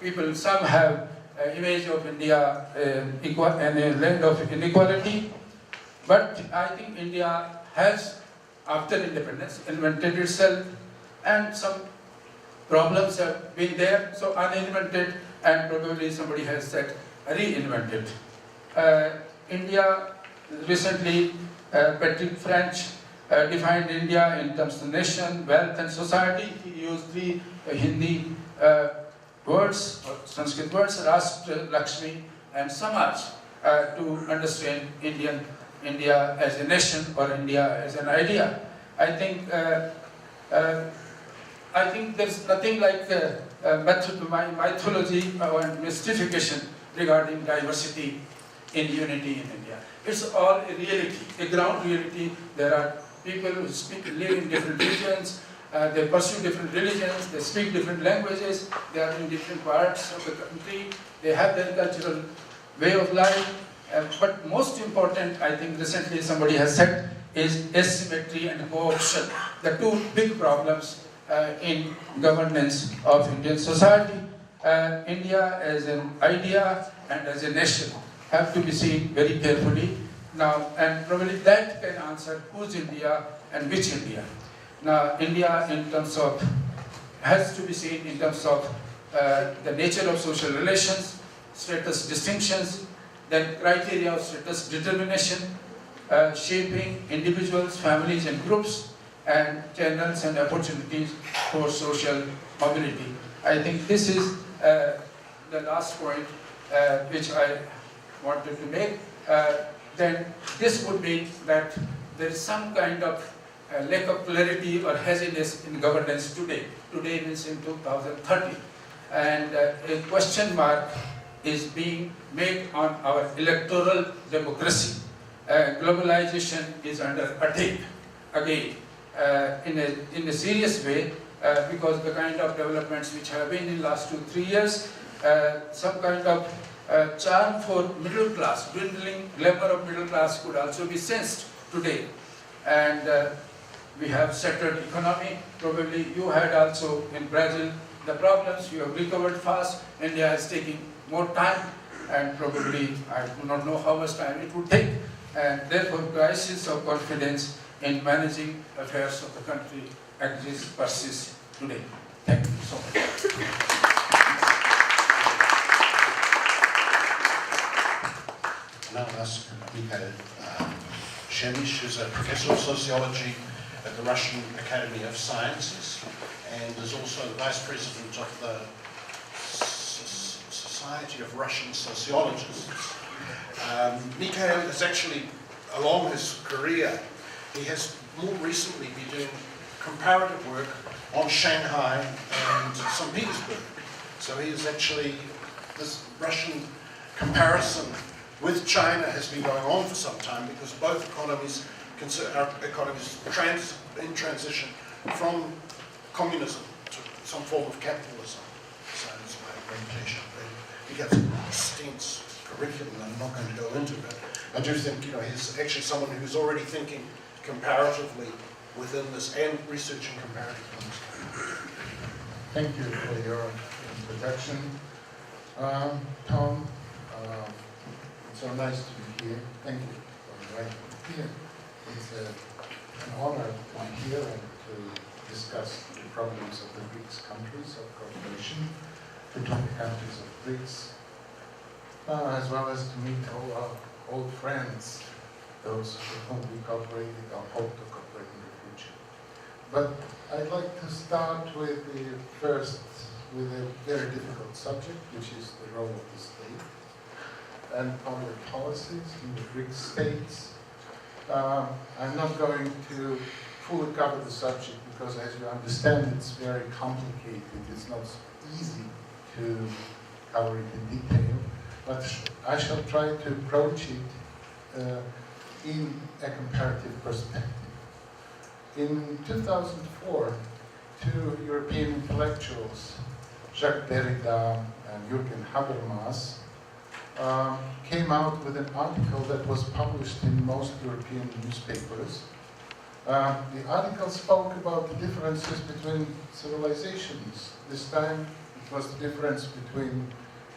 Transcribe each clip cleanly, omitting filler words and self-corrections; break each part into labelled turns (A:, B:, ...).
A: people, some have an image of India and a land of inequality, but I think India has, after independence, invented itself, and some problems have been there, so uninvented, and probably somebody has said reinvented. India recently, Patrick French defined India in terms of nation, wealth, and society. He used three Hindi words, or Sanskrit words, Rashtra, Lakshmi, and Samaj, to understand India as a nation or India as an idea. I think there's nothing like mythology or mystification regarding diversity in unity in India. It's all a reality, a ground reality. There are people who live in different regions, they pursue different religions, they speak different languages, they are in different parts of the country, they have their cultural way of life. But most important, I think recently somebody has said, is asymmetry and co-option, the two big problems in governance of Indian society. India as an idea and as a nation have to be seen very carefully now, and probably that can answer who's India and which India. Now, India in terms of, has to be seen in terms of the nature of social relations, status distinctions, then criteria of status determination, shaping individuals, families, and groups, and channels and opportunities for social mobility. I think this is the last point which I wanted to make. Then this would mean that there is some kind of lack of clarity or haziness in governance today. Today means in 2030. And a question mark is being made on our electoral democracy. Globalization is under attack again in a serious way because the kind of developments which have been in the last 2-3 years, some kind of charm for middle class, dwindling glamour of middle class could also be sensed today. And we have settled economy. Probably you had also in Brazil the problems. You have recovered fast. India is taking more time, and probably I do not know how much time it would take. And therefore, crisis of confidence in managing affairs of the country persists today. Thank you so much.
B: Now I'll ask Mikhail Chernysh, who's a professor of sociology at the Russian Academy of Sciences and is also the vice president of the Society of Russian Sociologists. Mikhail has actually, along his career, he has more recently been doing comparative work on Shanghai and St. Petersburg. So he is actually, this Russian comparison with China has been going on for some time because both economies are economies in transition from communism to some form of capitalism. So it's my reputation. He has an extensive curriculum I'm not going to go into, but I do think he's actually someone who's already thinking comparatively within this and researching comparative terms.
C: Thank you for your introduction. Tom, it's so nice to be here. Thank you for inviting me here. It's an honor to be here and to discuss the problems of the BRICS countries of cooperation between the countries of BRICS, as well as to meet all our old friends, those with whom we cooperated or hope to cooperate in the future. But I'd like to start with a very difficult subject, which is the role of the state and public policies in the BRICS states. I'm not going to fully cover the subject because, as you understand, it's very complicated. It's not easy to cover it in detail, but I shall try to approach it in a comparative perspective. In 2004, two European intellectuals, Jacques Derrida and Jürgen Habermas, came out with an article that was published in most European newspapers. The article spoke about the differences between civilizations. This time it was the difference between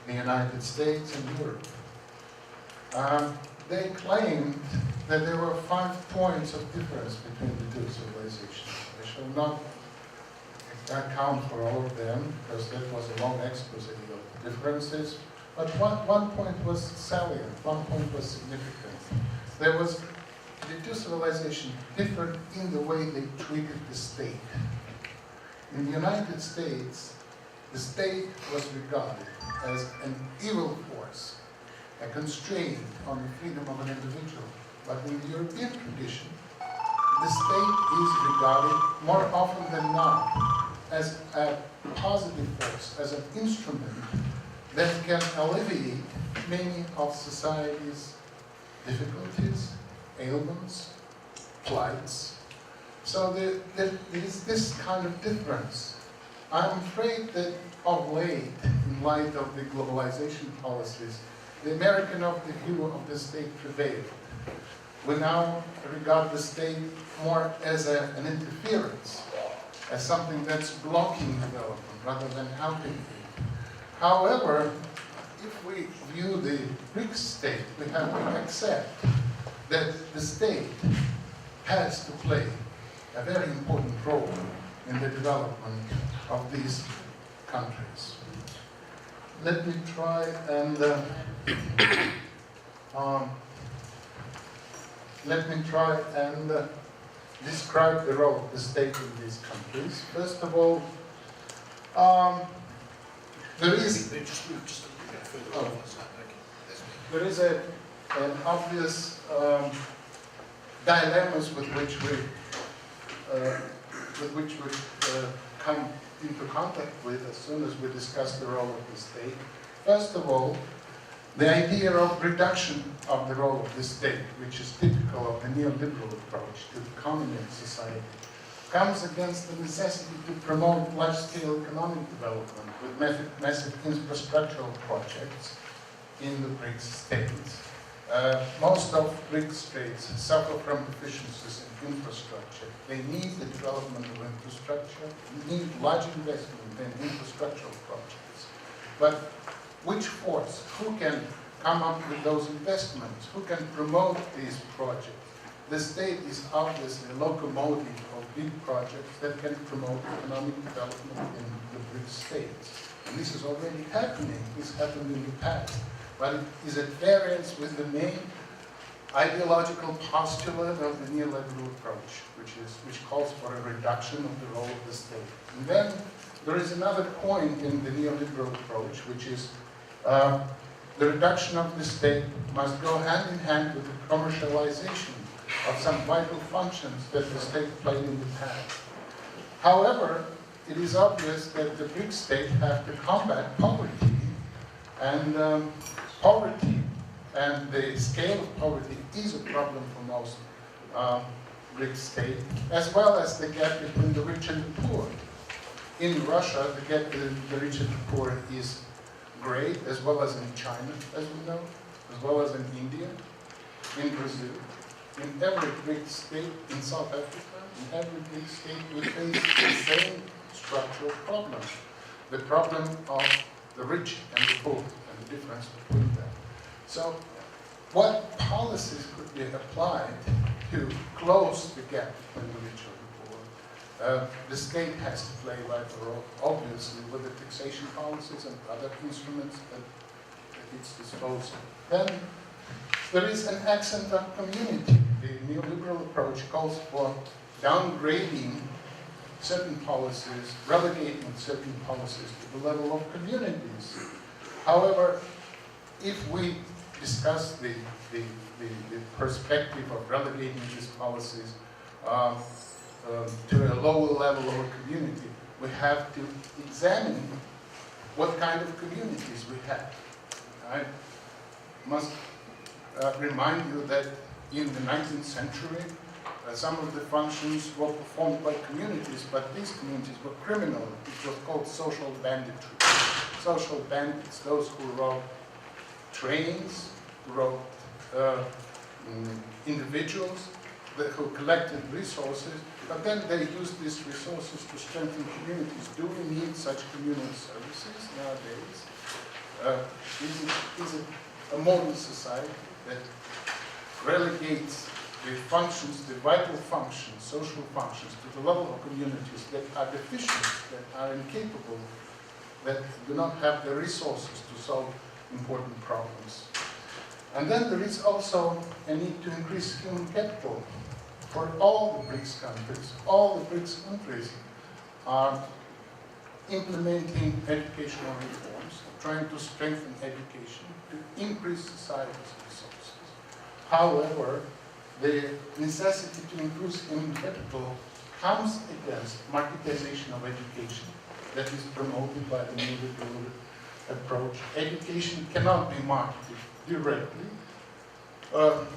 C: the United States and Europe. They claimed that there were 5 points of difference between the two civilizations. I shall not account for all of them, because that was a long expose of differences. But one point was salient, one point was significant. There was, the two civilizations differed in the way they treated the state. In the United States, the state was regarded as an evil force, a constraint on the freedom of an individual. But in the European tradition, the state is regarded more often than not as a positive force, as an instrument that can alleviate many of society's difficulties, ailments, plights. So there is this kind of difference. I'm afraid that of late, in light of the globalization policies, the American view of the state prevailed. We now regard the state more as an interference, as something that's blocking development rather than helping it. However, if we view the BRICS state, we have to accept that the state has to play a very important role in the development of these countries. Let me try and describe the role of the state in these countries. First of all, there is an obvious dilemmas with which we come into contact with as soon as we discuss the role of the state. First of all, the idea of reduction of the role of the state, which is typical of the neoliberal approach to economy and society, comes against the necessity to promote large-scale economic development with massive infrastructural projects in the BRICS states. Most of BRICS states suffer from deficiencies in infrastructure. They need the development of infrastructure, they need large investment in infrastructural projects. But which force, who can come up with those investments, who can promote these projects? The state is obviously a locomotive of big projects that can promote economic development in the BRICS states. And this is already happening, this happened in the past. But it is at variance with the main ideological postulate of the neoliberal approach, which calls for a reduction of the role of the state. And then there is another point in the neoliberal approach, which is the reduction of the state must go hand in hand with the commercialization of some vital functions that the state played in the past. However, it is obvious that the BRICS states have to combat poverty, and poverty and the scale of poverty is a problem for most BRICS states, as well as the gap between the rich and the poor. In Russia, the gap between the rich and the poor is great, as well as in China, as we know, as well as in India, in Brazil, in every BRICS state, in South Africa, in every BRICS state, we face the same structural problem. The problem of the rich and the poor, and the difference between them. So, what policies could be applied to close the gap between the rich and the poor? The state has to play a vital role, obviously, with the taxation policies and other instruments at its disposal. Then, there is an accent of community. The neoliberal approach calls for downgrading certain policies, relegating certain policies to the level of communities. However, if we discuss the perspective of relegating these policies to a lower level of a community, we have to examine what kind of communities we have. I must remind you that in the 19th century, some of the functions were performed by communities, but these communities were criminal. It was called social banditry. Social bandits, those who robbed trains, who robbed individuals, who collected resources, but then they use these resources to strengthen communities. Do we need such communal services nowadays? Is it a modern society that relegates the functions, the vital functions, social functions, to the level of communities that are deficient, that are incapable, that do not have the resources to solve important problems? And then there is also a need to increase human capital. For all the BRICS countries, all the BRICS countries are implementing educational reforms, trying to strengthen education, to increase society's resources. However, the necessity to increase human capital comes against marketization of education that is promoted by the neoliberal approach. Education cannot be marketed directly.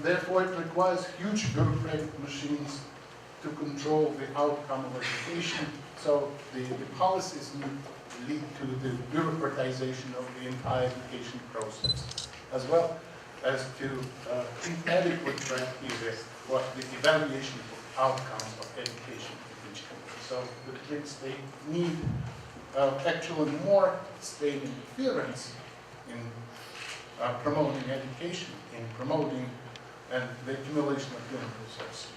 C: Therefore, it requires huge bureaucratic machines to control the outcome of education. So the policies lead to the bureaucratization of the entire education process, as well as to inadequate criteria for the evaluation of outcomes of education in each country. So the BRICS, they need actually more state interference in promoting education, in promoting the accumulation of human resources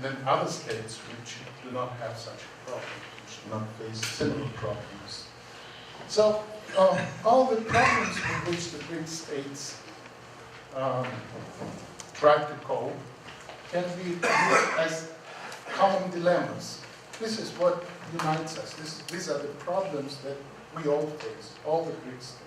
C: than other states which do not have such a problem, which do not face similar problems. So all the problems with which the BRICS states try to cope can be viewed as common dilemmas. This is what unites us. These are the problems that we all face, all the BRICS states.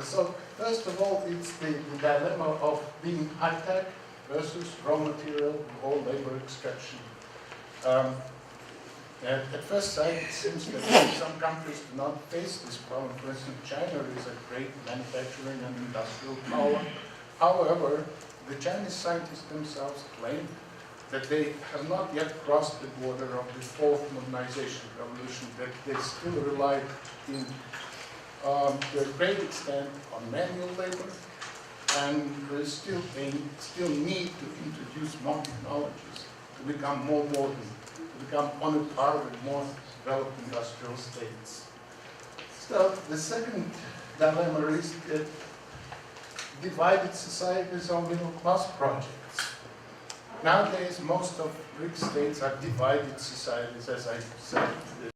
C: So first of all, it's the dilemma of being high-tech versus raw material or labor extraction. At first sight, it seems that some countries do not face this problem. For instance, China is a great manufacturing and industrial power. However, the Chinese scientists themselves claim that they have not yet crossed the border of the fourth modernization revolution, that they still rely to a great extent on manual labor, and there is still need to introduce more technologies to become more modern, to become on a par with more developed industrial states. So the second dilemma is that divided societies are middle-class projects. Nowadays, most of BRICS states are divided societies, as I said. The